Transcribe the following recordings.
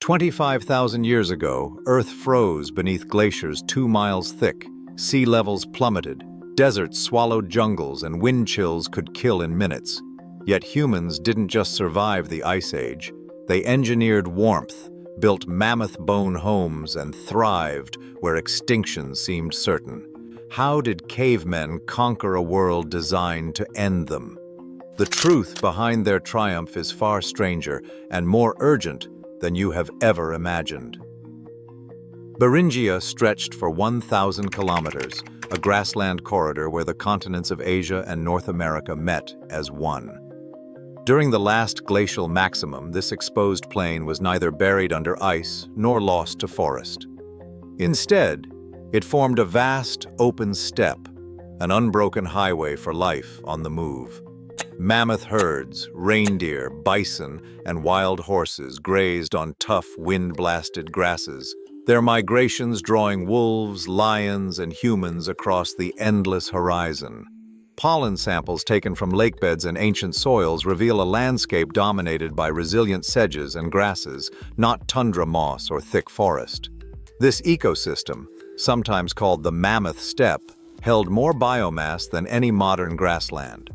25,000 years ago, Earth froze beneath glaciers 2 miles thick, sea levels plummeted, deserts swallowed jungles, and wind chills could kill in minutes. Yet humans didn't just survive the Ice Age. They engineered warmth, built mammoth bone homes, and thrived where extinction seemed certain. How did cavemen conquer a world designed to end them? The truth behind their triumph is far stranger and more urgent than you have ever imagined. Beringia stretched for 1,000 kilometers, a grassland corridor where the continents of Asia and North America met as one. During the last glacial maximum, this exposed plain was neither buried under ice nor lost to forest. Instead, it formed a vast, open steppe, an unbroken highway for life on the move. Mammoth herds, reindeer, bison, and wild horses grazed on tough, wind-blasted grasses, their migrations drawing wolves, lions, and humans across the endless horizon. Pollen samples taken from lakebeds and ancient soils reveal a landscape dominated by resilient sedges and grasses, not tundra moss or thick forest. This ecosystem, sometimes called the Mammoth Steppe, held more biomass than any modern grassland.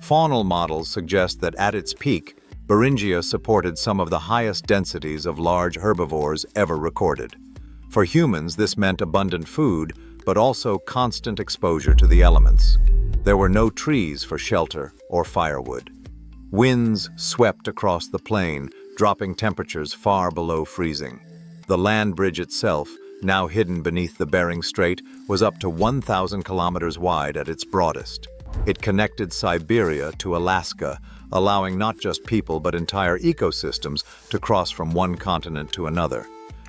Faunal models suggest that at its peak, Beringia supported some of the highest densities of large herbivores ever recorded. For humans, this meant abundant food, but also constant exposure to the elements. There were no trees for shelter or firewood. Winds swept across the plain, dropping temperatures far below freezing. The land bridge itself, now hidden beneath the Bering Strait, was up to 1,000 kilometers wide at its broadest. It connected Siberia to Alaska, allowing not just people but entire ecosystems to cross from one continent to another.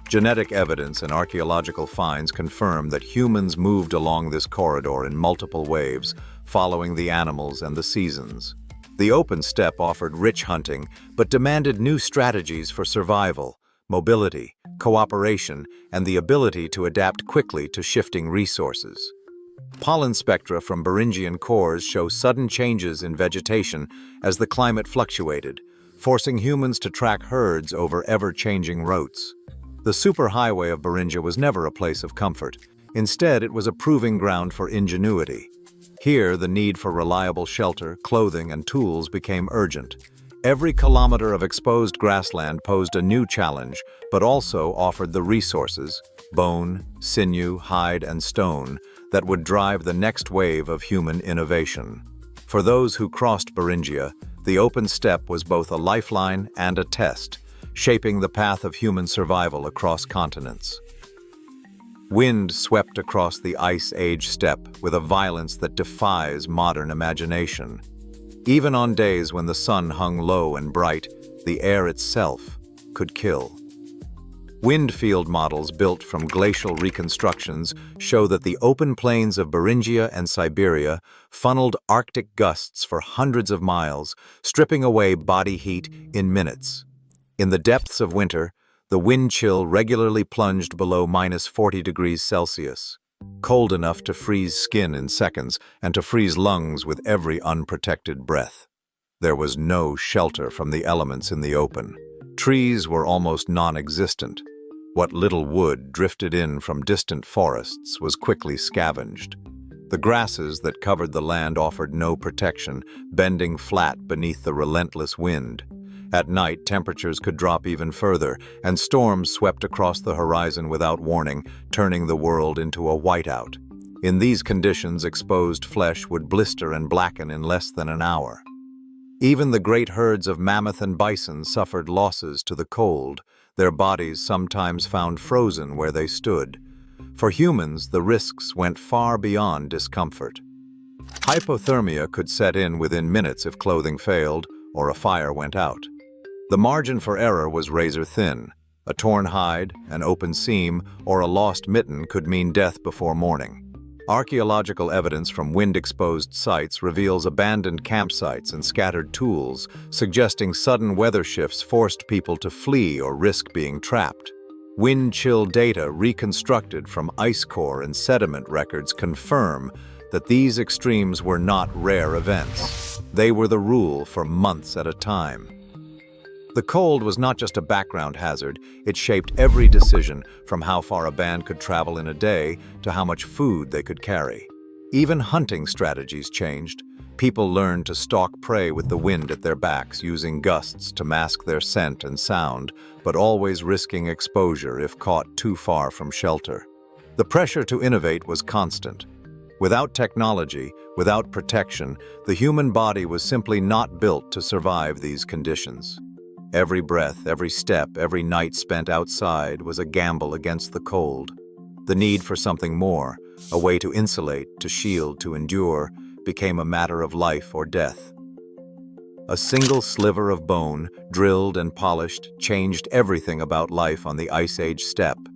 Genetic evidence and archaeological finds confirm that humans moved along this corridor in multiple waves, following the animals and the seasons. The open steppe offered rich hunting, but demanded new strategies for survival, mobility, cooperation, and the ability to adapt quickly to shifting resources. Pollen spectra from Beringian cores show sudden changes in vegetation as the climate fluctuated, forcing humans to track herds over ever-changing routes. The superhighway of Beringia was never a place of comfort. Instead, it was a proving ground for ingenuity. Here, the need for reliable shelter, clothing, and tools became urgent. Every kilometer of exposed grassland posed a new challenge, but also offered the resources, bone, sinew, hide, and stone, that would drive the next wave of human innovation. For those who crossed Beringia, the open steppe was both a lifeline and a test, shaping the path of human survival across continents. Wind swept across the Ice Age steppe with a violence that defies modern imagination. Even on days when the sun hung low and bright, the air itself could kill. Wind field models built from glacial reconstructions show that the open plains of Beringia and Siberia funneled Arctic gusts for hundreds of miles, stripping away body heat in minutes. In the depths of winter, the wind chill regularly plunged below -40 degrees Celsius, cold enough to freeze skin in seconds and to freeze lungs with every unprotected breath. There was no shelter from the elements in the open. Trees were almost non-existent. What little wood drifted in from distant forests was quickly scavenged. The grasses that covered the land offered no protection, bending flat beneath the relentless wind. At night, temperatures could drop even further, and storms swept across the horizon without warning, turning the world into a whiteout. In these conditions, exposed flesh would blister and blacken in less than an hour. Even the great herds of mammoth and bison suffered losses to the cold, their bodies sometimes found frozen where they stood. For humans, the risks went far beyond discomfort. Hypothermia could set in within minutes if clothing failed or a fire went out. The margin for error was razor thin. A torn hide, an open seam, or a lost mitten could mean death before morning. Archaeological evidence from wind-exposed sites reveals abandoned campsites and scattered tools, suggesting sudden weather shifts forced people to flee or risk being trapped. Wind chill data reconstructed from ice core and sediment records confirm that these extremes were not rare events. They were the rule for months at a time. The cold was not just a background hazard, it shaped every decision, from how far a band could travel in a day to how much food they could carry. Even hunting strategies changed. People learned to stalk prey with the wind at their backs, using gusts to mask their scent and sound, but always risking exposure if caught too far from shelter. The pressure to innovate was constant. Without technology, without protection, the human body was simply not built to survive these conditions. Every breath, every step, every night spent outside was a gamble against the cold. The need for something more, a way to insulate, to shield, to endure, became a matter of life or death. A single sliver of bone, drilled and polished, changed everything about life on the Ice Age steppe.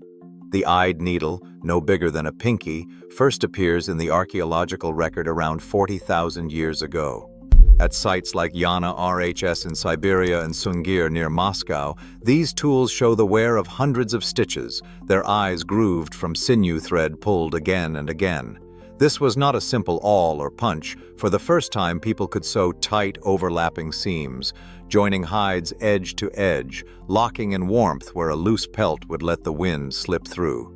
The eyed needle, no bigger than a pinky, first appears in the archaeological record around 40,000 years ago. At sites like Yana RHS in Siberia and Sungir near Moscow, these tools show the wear of hundreds of stitches, their eyes grooved from sinew thread pulled again and again. This was not a simple awl or punch. For the first time, people could sew tight, overlapping seams, joining hides edge to edge, locking in warmth where a loose pelt would let the wind slip through.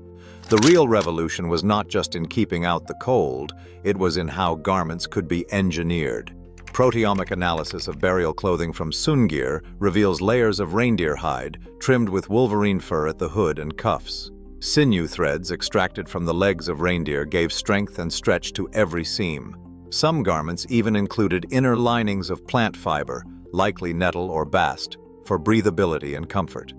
The real revolution was not just in keeping out the cold, it was in how garments could be engineered. Proteomic analysis of burial clothing from Sungir reveals layers of reindeer hide, trimmed with wolverine fur at the hood and cuffs. Sinew threads extracted from the legs of reindeer gave strength and stretch to every seam. Some garments even included inner linings of plant fiber, likely nettle or bast, for breathability and comfort.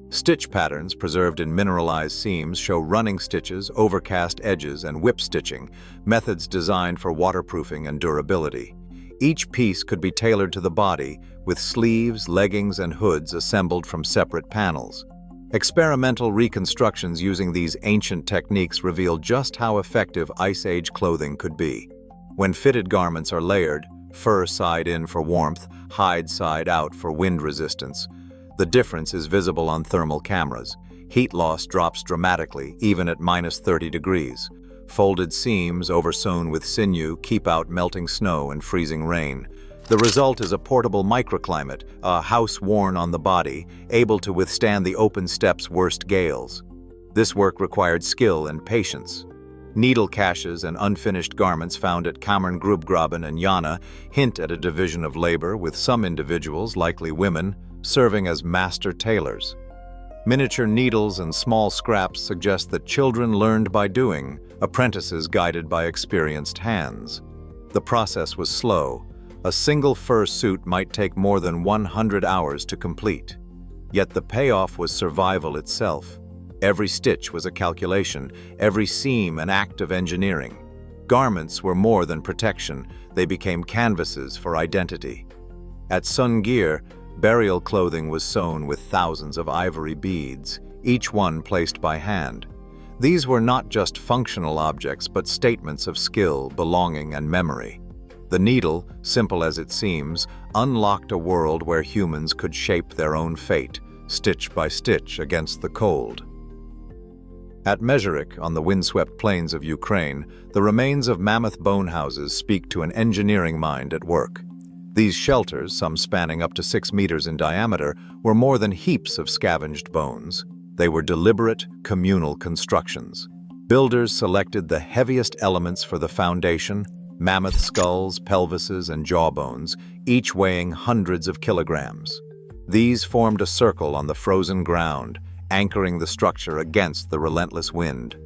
Stitch patterns preserved in mineralized seams show running stitches, overcast edges, and whip stitching, methods designed for waterproofing and durability. Each piece could be tailored to the body, with sleeves, leggings, and hoods assembled from separate panels. Experimental reconstructions using these ancient techniques reveal just how effective Ice Age clothing could be. When fitted garments are layered, fur side in for warmth, hide side out for wind resistance, the difference is visible on thermal cameras. Heat loss drops dramatically, even at -30 degrees. Folded seams oversewn with sinew keep out melting snow and freezing rain. The result is a portable microclimate, a house worn on the body, able to withstand the open steppe's worst gales. This work required skill and patience. Needle caches and unfinished garments found at Kammern-Grubgraben and Yana hint at a division of labor, with some individuals, likely women, serving as master tailors. Miniature needles and small scraps suggest that children learned by doing, apprentices guided by experienced hands. The process was slow. A single fur suit might take more than 100 hours to complete. Yet the payoff was survival itself. Every stitch was a calculation, every seam an act of engineering. Garments were more than protection, they became canvases for identity. At Sungir, burial clothing was sewn with thousands of ivory beads, each one placed by hand. These were not just functional objects, but statements of skill, belonging, and memory. The needle, simple as it seems, unlocked a world where humans could shape their own fate, stitch by stitch against the cold. At Mezherik, on the windswept plains of Ukraine, the remains of mammoth bone houses speak to an engineering mind at work. These shelters, some spanning up to 6 meters in diameter, were more than heaps of scavenged bones. They were deliberate, communal constructions. Builders selected the heaviest elements for the foundation: mammoth skulls, pelvises, and jawbones, each weighing hundreds of kilograms. These formed a circle on the frozen ground, anchoring the structure against the relentless wind.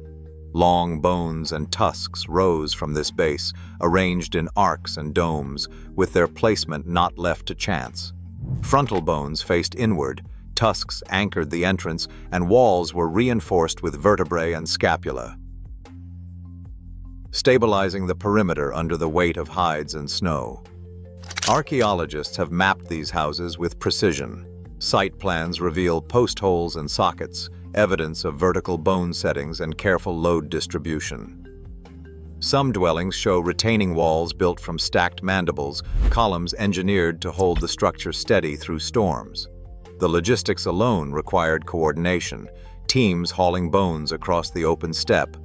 Long bones and tusks rose from this base, arranged in arcs and domes, with their placement not left to chance. Frontal bones faced inward, tusks anchored the entrance, and walls were reinforced with vertebrae and scapula, stabilizing the perimeter under the weight of hides and snow. Archaeologists have mapped these houses with precision. Site plans reveal post holes and sockets, evidence of vertical bone settings and careful load distribution. Some dwellings show retaining walls built from stacked mandibles, columns engineered to hold the structure steady through storms. The logistics alone required coordination, teams hauling bones across the open steppe,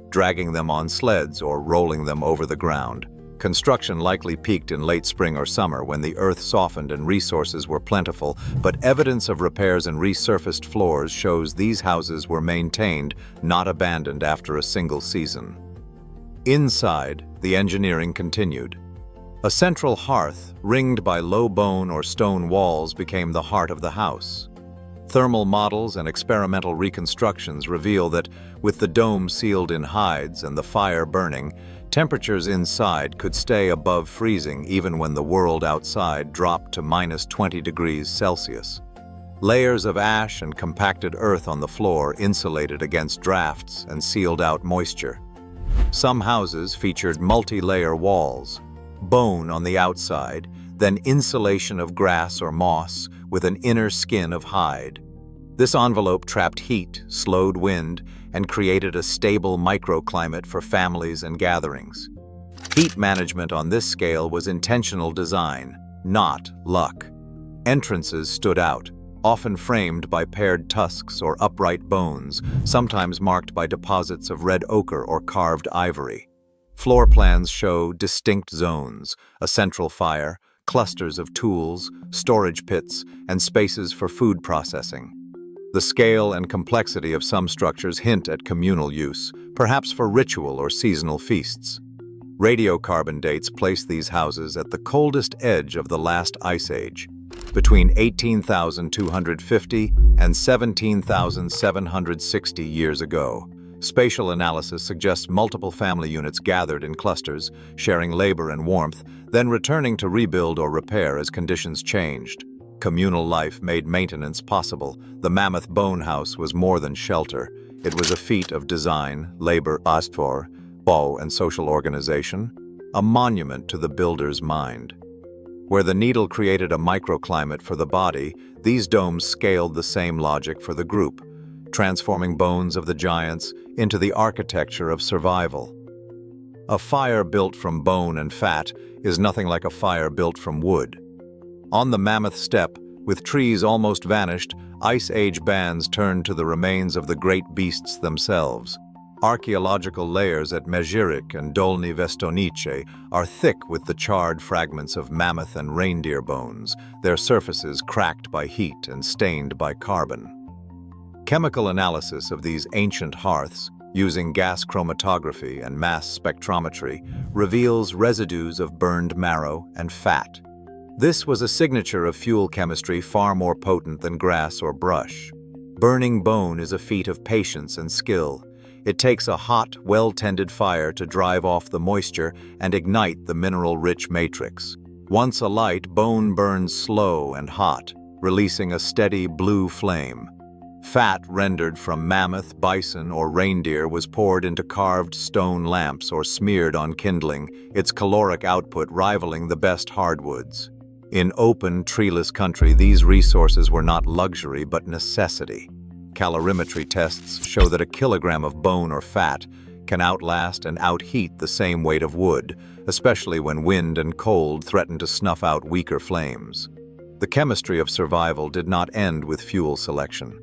dragging them on sleds or rolling them over the ground. Construction likely peaked in late spring or summer when the earth softened and resources were plentiful, but evidence of repairs and resurfaced floors shows these houses were maintained, not abandoned after a single season. Inside, the engineering continued. A central hearth, ringed by low bone or stone walls, became the heart of the house. Thermal models and experimental reconstructions reveal that, with the dome sealed in hides and the fire burning, temperatures inside could stay above freezing even when the world outside dropped to -20 degrees Celsius. Layers of ash and compacted earth on the floor insulated against drafts and sealed out moisture. Some houses featured multi-layer walls, bone on the outside, then insulation of grass or moss with an inner skin of hide. This envelope trapped heat, slowed wind, and created a stable microclimate for families and gatherings. Heat management on this scale was intentional design, not luck. Entrances stood out, often framed by paired tusks or upright bones, sometimes marked by deposits of red ochre or carved ivory. Floor plans show distinct zones, a central fire, clusters of tools, storage pits, and spaces for food processing. The scale and complexity of some structures hint at communal use, perhaps for ritual or seasonal feasts. Radiocarbon dates place these houses at the coldest edge of the last ice age, between 18,250 and 17,760 years ago. Spatial analysis suggests multiple family units gathered in clusters, sharing labor and warmth, then returning to rebuild or repair as conditions changed. Communal life made maintenance possible. The mammoth bone house was more than shelter. It was a feat of design, labor, astor, bow, and social organization, a monument to the builder's mind. Where the needle created a microclimate for the body, these domes scaled the same logic for the group, transforming bones of the giants into the architecture of survival. A fire built from bone and fat is nothing like a fire built from wood. On the mammoth steppe, with trees almost vanished, Ice Age bands turned to the remains of the great beasts themselves. Archaeological layers at Mezhirich and Dolny Vestonice are thick with the charred fragments of mammoth and reindeer bones, their surfaces cracked by heat and stained by carbon. Chemical analysis of these ancient hearths, using gas chromatography and mass spectrometry, reveals residues of burned marrow and fat. This was a signature of fuel chemistry far more potent than grass or brush. Burning bone is a feat of patience and skill. It takes a hot, well-tended fire to drive off the moisture and ignite the mineral-rich matrix. Once alight, bone burns slow and hot, releasing a steady blue flame. Fat rendered from mammoth, bison, or reindeer was poured into carved stone lamps or smeared on kindling, its caloric output rivaling the best hardwoods. In open, treeless country, these resources were not luxury but necessity. Calorimetry tests show that a kilogram of bone or fat can outlast and outheat the same weight of wood, especially when wind and cold threaten to snuff out weaker flames. The chemistry of survival did not end with fuel selection.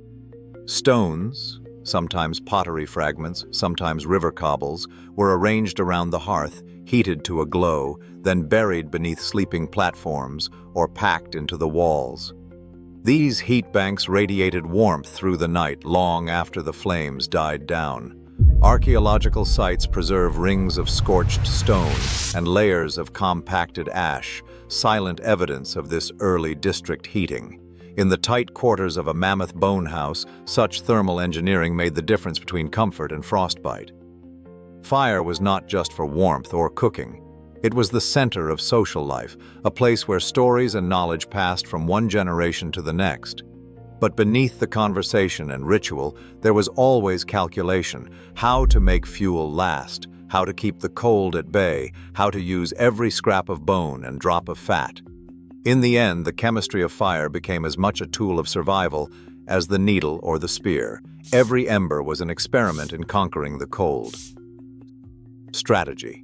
Stones, sometimes pottery fragments, sometimes river cobbles, were arranged around the hearth, heated to a glow, then buried beneath sleeping platforms or packed into the walls. These heat banks radiated warmth through the night long after the flames died down. Archaeological sites preserve rings of scorched stone and layers of compacted ash, silent evidence of this early district heating. In the tight quarters of a mammoth bone house, such thermal engineering made the difference between comfort and frostbite. Fire was not just for warmth or cooking. It was the center of social life, a place where stories and knowledge passed from one generation to the next. But beneath the conversation and ritual, there was always calculation: how to make fuel last, how to keep the cold at bay, how to use every scrap of bone and drop of fat. In the end, the chemistry of fire became as much a tool of survival as the needle or the spear. Every ember was an experiment in conquering the cold. Strategy.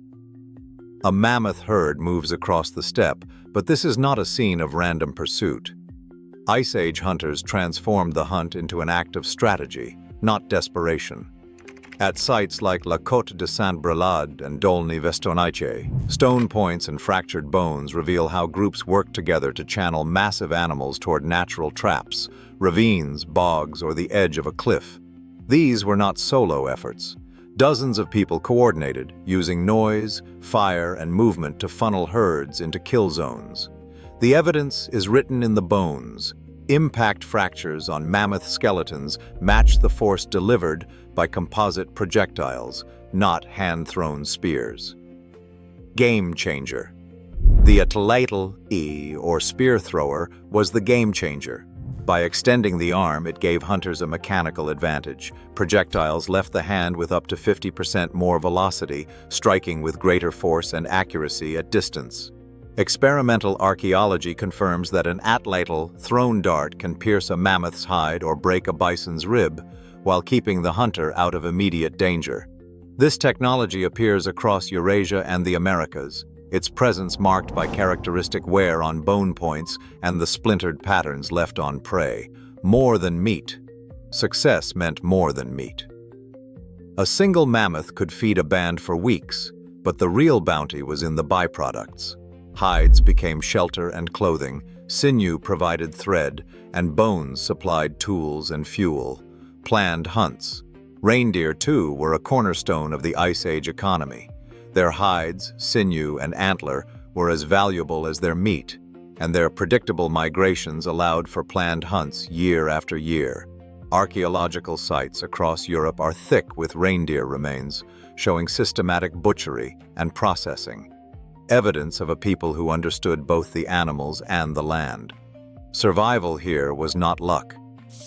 A mammoth herd moves across the steppe, but this is not a scene of random pursuit. Ice Age hunters transformed the hunt into an act of strategy, not desperation. At sites like La Côte de Saint-Brelade and Dolny-Vestonaice, stone points and fractured bones reveal how groups worked together to channel massive animals toward natural traps, ravines, bogs, or the edge of a cliff. These were not solo efforts. Dozens of people coordinated, using noise, fire, and movement to funnel herds into kill zones. The evidence is written in the bones. Impact fractures on mammoth skeletons match the force delivered by composite projectiles, not hand-thrown spears. Game changer. The atlatl, or spear thrower, was the game changer. By extending the arm, it gave hunters a mechanical advantage. Projectiles left the hand with up to 50% more velocity, striking with greater force and accuracy at distance. Experimental archaeology confirms that an atlatl thrown dart can pierce a mammoth's hide or break a bison's rib, while keeping the hunter out of immediate danger. This technology appears across Eurasia and the Americas, its presence marked by characteristic wear on bone points and the splintered patterns left on prey. More than meat. Success meant more than meat. A single mammoth could feed a band for weeks, but the real bounty was in the byproducts. Hides became shelter and clothing, sinew provided thread, and bones supplied tools and fuel. Planned hunts. Reindeer, too, were a cornerstone of the Ice Age economy. Their hides, sinew, and antler were as valuable as their meat, and their predictable migrations allowed for planned hunts year after year. Archaeological sites across Europe are thick with reindeer remains, showing systematic butchery and processing. Evidence of a people who understood both the animals and the land. Survival here was not luck.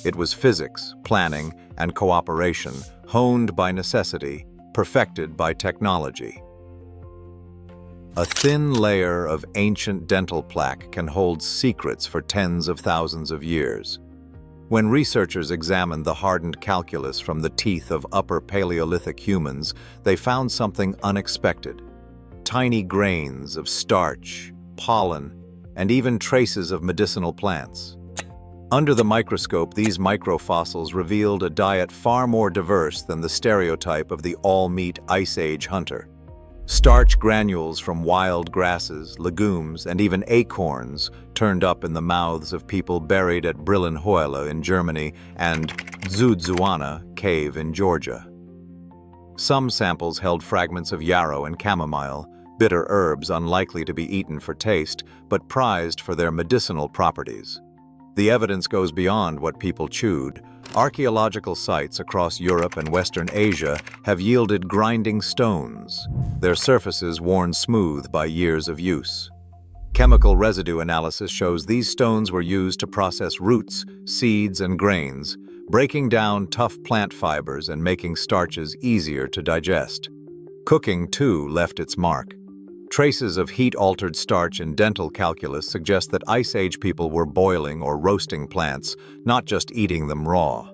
It was physics, planning, and cooperation, honed by necessity, perfected by technology. A thin layer of ancient dental plaque can hold secrets for tens of thousands of years. When researchers examined the hardened calculus from the teeth of Upper Paleolithic humans, they found something unexpected. Tiny grains of starch, pollen, and even traces of medicinal plants. Under the microscope, these microfossils revealed a diet far more diverse than the stereotype of the all-meat Ice Age hunter. Starch granules from wild grasses, legumes, and even acorns turned up in the mouths of people buried at Brillenhöhle in Germany and Zudzuana Cave in Georgia. Some samples held fragments of yarrow and chamomile, bitter herbs unlikely to be eaten for taste, but prized for their medicinal properties. The evidence goes beyond what people chewed. Archaeological sites across Europe and Western Asia have yielded grinding stones, their surfaces worn smooth by years of use. Chemical residue analysis shows these stones were used to process roots, seeds, and grains, breaking down tough plant fibers and making starches easier to digest. Cooking, too, left its mark. Traces of heat-altered starch in dental calculus suggest that Ice Age people were boiling or roasting plants, not just eating them raw.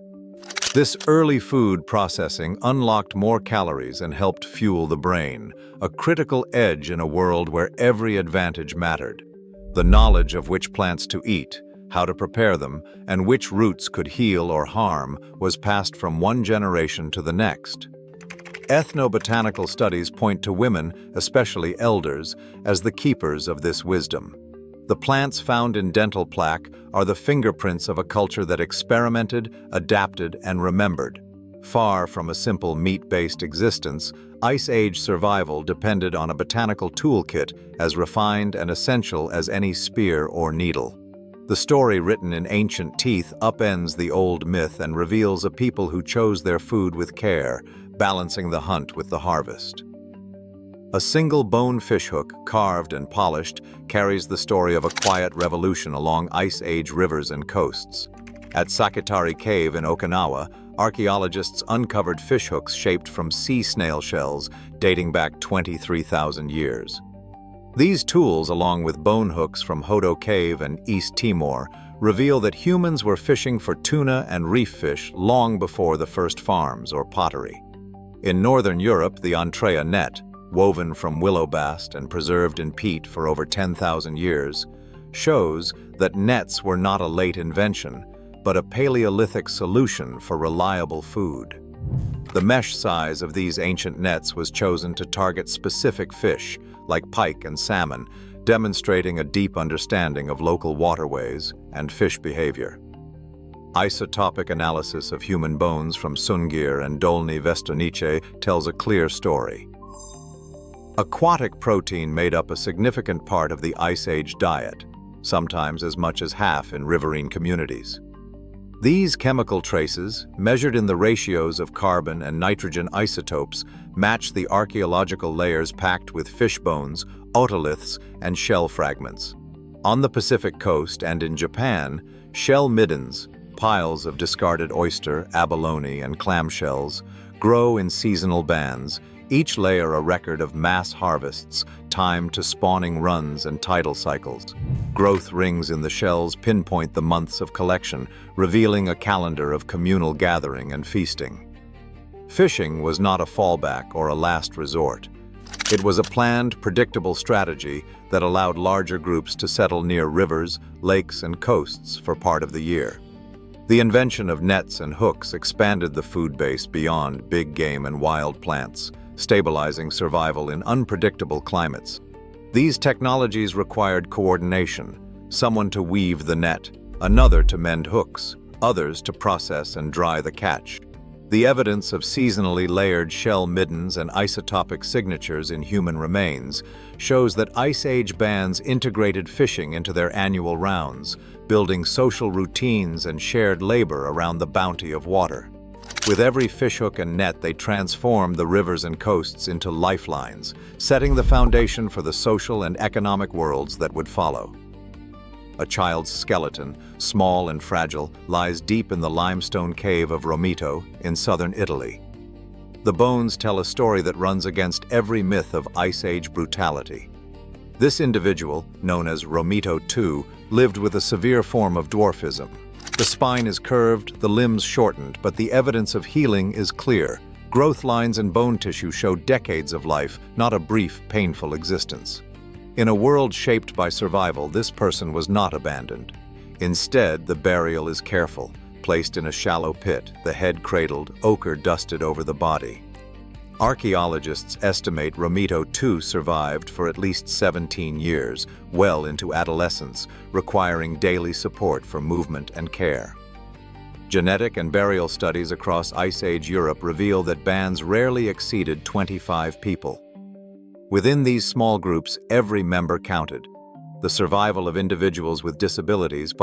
This early food processing unlocked more calories and helped fuel the brain, a critical edge in a world where every advantage mattered. The knowledge of which plants to eat, how to prepare them, and which roots could heal or harm was passed from one generation to the next. Ethnobotanical studies point to women, especially elders, as the keepers of this wisdom. The plants found in dental plaque are the fingerprints of a culture that experimented, adapted, and remembered. Far from a simple meat-based existence, Ice Age survival depended on a botanical toolkit as refined and essential as any spear or needle. The story written in ancient teeth upends the old myth and reveals a people who chose their food with care, balancing the hunt with the harvest. A single bone fishhook, carved and polished, carries the story of a quiet revolution along Ice Age rivers and coasts. At Sakatari Cave in Okinawa, archaeologists uncovered fishhooks shaped from sea snail shells dating back 23,000 years. These tools, along with bone hooks from Hodo Cave and East Timor, reveal that humans were fishing for tuna and reef fish long before the first farms or pottery. In northern Europe, the Antrea net, woven from willow bast and preserved in peat for over 10,000 years, shows that nets were not a late invention, but a Paleolithic solution for reliable food. The mesh size of these ancient nets was chosen to target specific fish, like pike and salmon, demonstrating a deep understanding of local waterways and fish behavior. Isotopic analysis of human bones from Sungir and Dolny Vestornice tells a clear story. Aquatic protein made up a significant part of the Ice Age diet, sometimes as much as half in riverine communities. These chemical traces, measured in the ratios of carbon and nitrogen isotopes, match the archaeological layers packed with fish bones, otoliths, and shell fragments. On the Pacific coast and in Japan, shell middens, piles of discarded oyster, abalone, and clamshells, grow in seasonal bands, each layer a record of mass harvests timed to spawning runs and tidal cycles. Growth rings in the shells pinpoint the months of collection, revealing a calendar of communal gathering and feasting. Fishing was not a fallback or a last resort. It was a planned, predictable strategy that allowed larger groups to settle near rivers, lakes, and coasts for part of the year. The invention of nets and hooks expanded the food base beyond big game and wild plants, stabilizing survival in unpredictable climates. These technologies required coordination, someone to weave the net, another to mend hooks, others to process and dry the catch. The evidence of seasonally layered shell middens and isotopic signatures in human remains shows that Ice Age bands integrated fishing into their annual rounds, building social routines and shared labor around the bounty of water. With every fishhook and net, they transformed the rivers and coasts into lifelines, setting the foundation for the social and economic worlds that would follow. A child's skeleton, small and fragile, lies deep in the limestone cave of Romito in southern Italy. The bones tell a story that runs against every myth of Ice Age brutality. This individual, known as Romito II, lived with a severe form of dwarfism. The spine is curved, the limbs shortened, but the evidence of healing is clear. Growth lines and bone tissue show decades of life, not a brief, painful existence. In a world shaped by survival, this person was not abandoned. Instead, the burial is careful, placed in a shallow pit, the head cradled, ochre dusted over the body. Archaeologists estimate Romito II survived for at least 17 years, well into adolescence, requiring daily support for movement and care. Genetic and burial studies across Ice Age Europe reveal that bands rarely exceeded 25 people. Within these small groups, every member counted. The survival of individuals with disabilities,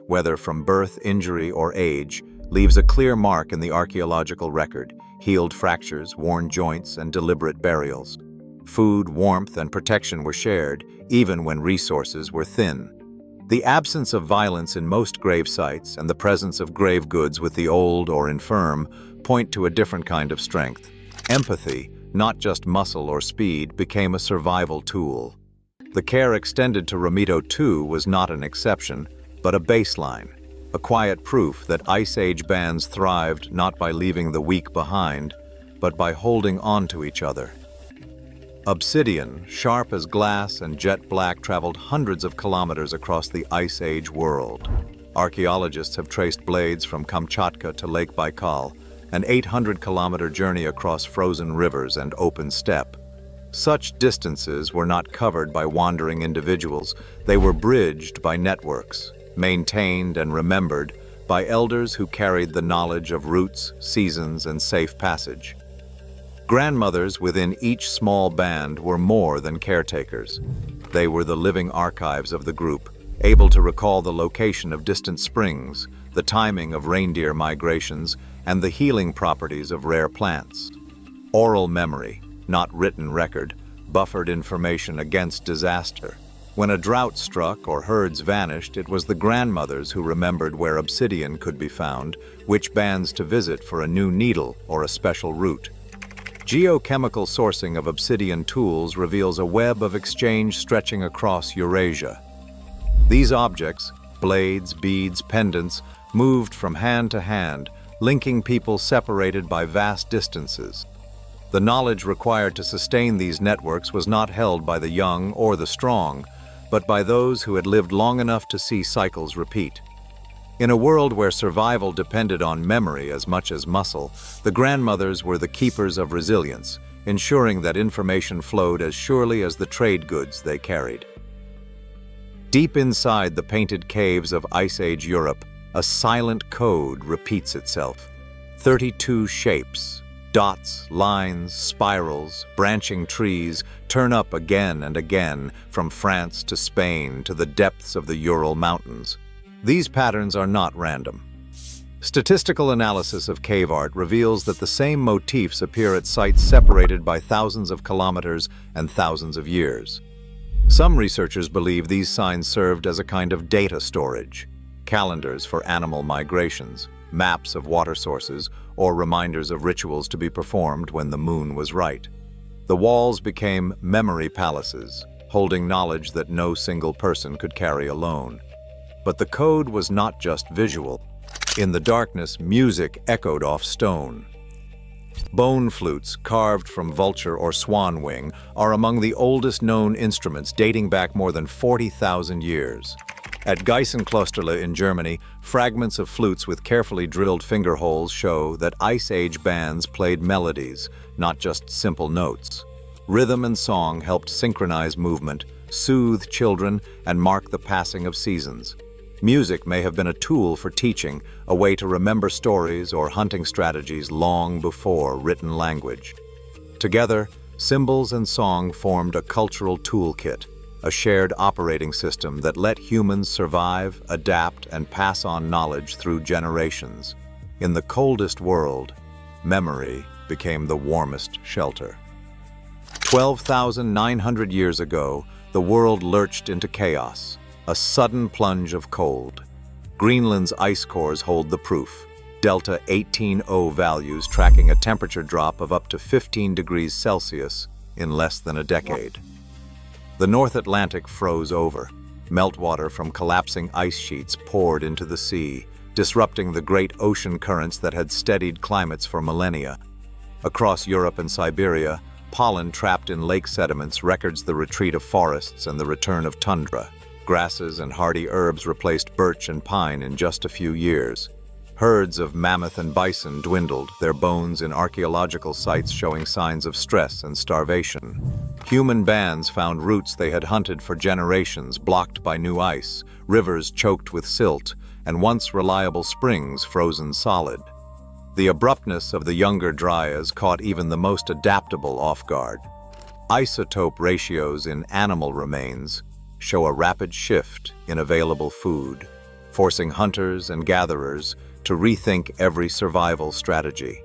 whether from birth, injury, or age, leaves a clear mark in the archaeological record: healed fractures, worn joints, and deliberate burials. Food, warmth, and protection were shared, even when resources were thin. The absence of violence in most grave sites and the presence of grave goods with the old or infirm point to a different kind of strength. Empathy, not just muscle or speed, became a survival tool. The care extended to Romito II was not an exception, but a baseline. A quiet proof that Ice Age bands thrived not by leaving the weak behind, but by holding on to each other. Obsidian, sharp as glass and jet black, traveled hundreds of kilometers across the Ice Age world. Archaeologists have traced blades from Kamchatka to Lake Baikal, an 800-kilometer journey across frozen rivers and open steppe. Such distances were not covered by wandering individuals, they were bridged by networks, maintained and remembered by elders who carried the knowledge of routes, seasons, and safe passage. Grandmothers within each small band were more than caretakers. They were the living archives of the group, able to recall the location of distant springs, the timing of reindeer migrations, and the healing properties of rare plants. Oral memory, not written record, buffered information against disaster. When a drought struck or herds vanished, it was the grandmothers who remembered where obsidian could be found, which bands to visit for a new needle or a special route. Geochemical sourcing of obsidian tools reveals a web of exchange stretching across Eurasia. These objects, blades, beads, pendants, moved from hand to hand, linking people separated by vast distances. The knowledge required to sustain these networks was not held by the young or the strong, but by those who had lived long enough to see cycles repeat. In a world where survival depended on memory as much as muscle, the grandmothers were the keepers of resilience, ensuring that information flowed as surely as the trade goods they carried. Deep inside the painted caves of Ice Age Europe, a silent code repeats itself. 32 shapes, dots, lines, spirals, branching trees turn up again and again from France to Spain to the depths of the Ural Mountains. These patterns are not random. Statistical analysis of cave art reveals that the same motifs appear at sites separated by thousands of kilometers and thousands of years. Some researchers believe these signs served as a kind of data storage, calendars for animal migrations, maps of water sources, or reminders of rituals to be performed when the moon was right. The walls became memory palaces, holding knowledge that no single person could carry alone. But the code was not just visual. In the darkness, music echoed off stone. Bone flutes, carved from vulture or swan wing, are among the oldest known instruments, dating back more than 40,000 years. At Geissenklosterle in Germany, fragments of flutes with carefully drilled finger holes show that Ice Age bands played melodies, not just simple notes. Rhythm and song helped synchronize movement, soothe children, and mark the passing of seasons. Music may have been a tool for teaching, a way to remember stories or hunting strategies long before written language. Together, symbols and song formed a cultural toolkit, a shared operating system that let humans survive, adapt, and pass on knowledge through generations. In the coldest world, memory became the warmest shelter. 12,900 years ago, the world lurched into chaos. A sudden plunge of cold. Greenland's ice cores hold the proof. Delta 18O values tracking a temperature drop of up to 15 degrees Celsius in less than a decade. The North Atlantic froze over. Meltwater from collapsing ice sheets poured into the sea, disrupting the great ocean currents that had steadied climates for millennia. Across Europe and Siberia, pollen trapped in lake sediments records the retreat of forests and the return of tundra. Grasses and hardy herbs replaced birch and pine in just a few years. Herds of mammoth and bison dwindled, their bones in archaeological sites showing signs of stress and starvation. Human bands found routes they had hunted for generations blocked by new ice, rivers choked with silt, and once reliable springs frozen solid. The abruptness of the younger dryas caught even the most adaptable off guard. Isotope ratios in animal remains show a rapid shift in available food, forcing hunters and gatherers to rethink every survival strategy.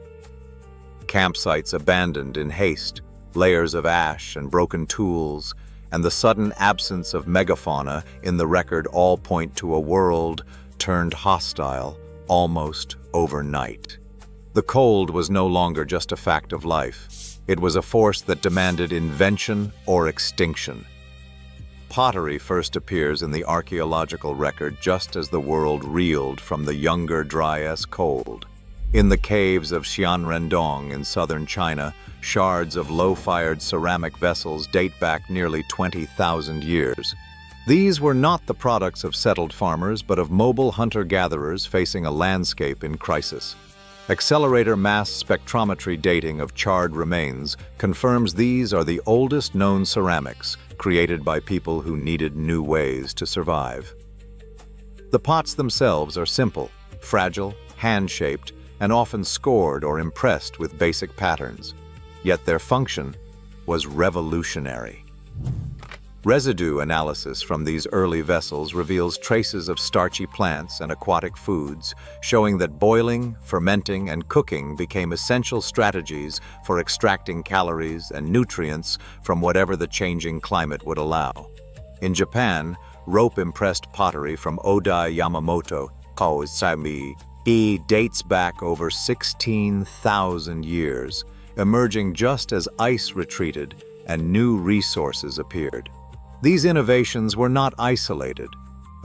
Campsites abandoned in haste, layers of ash and broken tools, and the sudden absence of megafauna in the record all point to a world turned hostile almost overnight. The cold was no longer just a fact of life. It was a force that demanded invention or extinction. Pottery first appears in the archaeological record just as the world reeled from the Younger Dryas cold. In the caves of Xianrendong in southern China, shards of low-fired ceramic vessels date back nearly 20,000 years. These were not the products of settled farmers, but of mobile hunter-gatherers facing a landscape in crisis. Accelerator mass spectrometry dating of charred remains confirms these are the oldest known ceramics, created by people who needed new ways to survive. The pots themselves are simple, fragile, hand-shaped, and often scored or impressed with basic patterns. Yet their function was revolutionary. Residue analysis from these early vessels reveals traces of starchy plants and aquatic foods, showing that boiling, fermenting, and cooking became essential strategies for extracting calories and nutrients from whatever the changing climate would allow. In Japan, rope-impressed pottery from Odai Yamamoto, Kaosami, dates back over 16,000 years, emerging just as ice retreated and new resources appeared. These innovations were not isolated.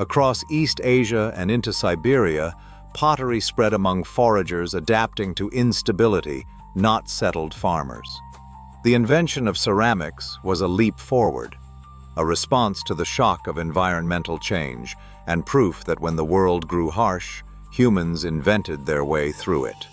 Across East Asia and into Siberia, pottery spread among foragers adapting to instability, not settled farmers. The invention of ceramics was a leap forward, a response to the shock of environmental change, and proof that when the world grew harsh, humans invented their way through it.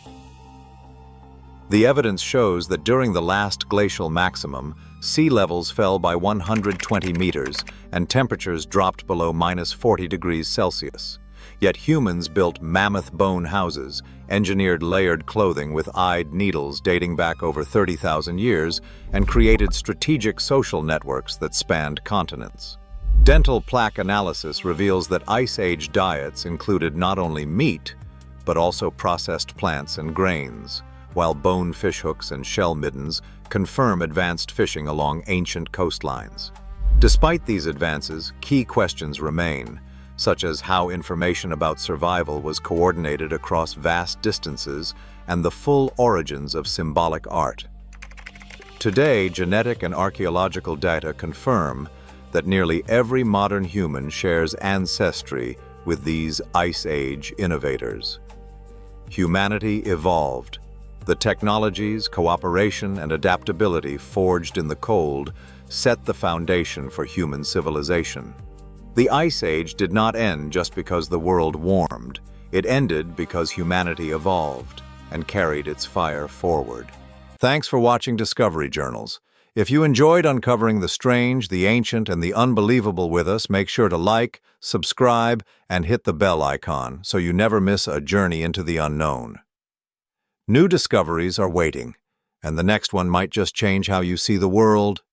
The evidence shows that during the last glacial maximum, sea levels fell by 120 meters and temperatures dropped below -40 degrees Celsius. Yet humans built mammoth bone houses, engineered layered clothing with eyed needles dating back over 30,000 years, and created strategic social networks that spanned continents. Dental plaque analysis reveals that Ice Age diets included not only meat, but also processed plants and grains, while bone fishhooks and shell middens confirm advanced fishing along ancient coastlines. Despite these advances, key questions remain, such as how information about survival was coordinated across vast distances and the full origins of symbolic art. Today, genetic and archaeological data confirm that nearly every modern human shares ancestry with these Ice Age innovators. Humanity evolved. The technologies, cooperation, and adaptability forged in the cold set the foundation for human civilization. The Ice Age did not end just because the world warmed. It ended because humanity evolved and carried its fire forward. Thanks for watching Discovery Journals. If you enjoyed uncovering the strange, the ancient, and the unbelievable with us, make sure to like, subscribe, and hit the bell icon so you never miss a journey into the unknown. New discoveries are waiting, and the next one might just change how you see the world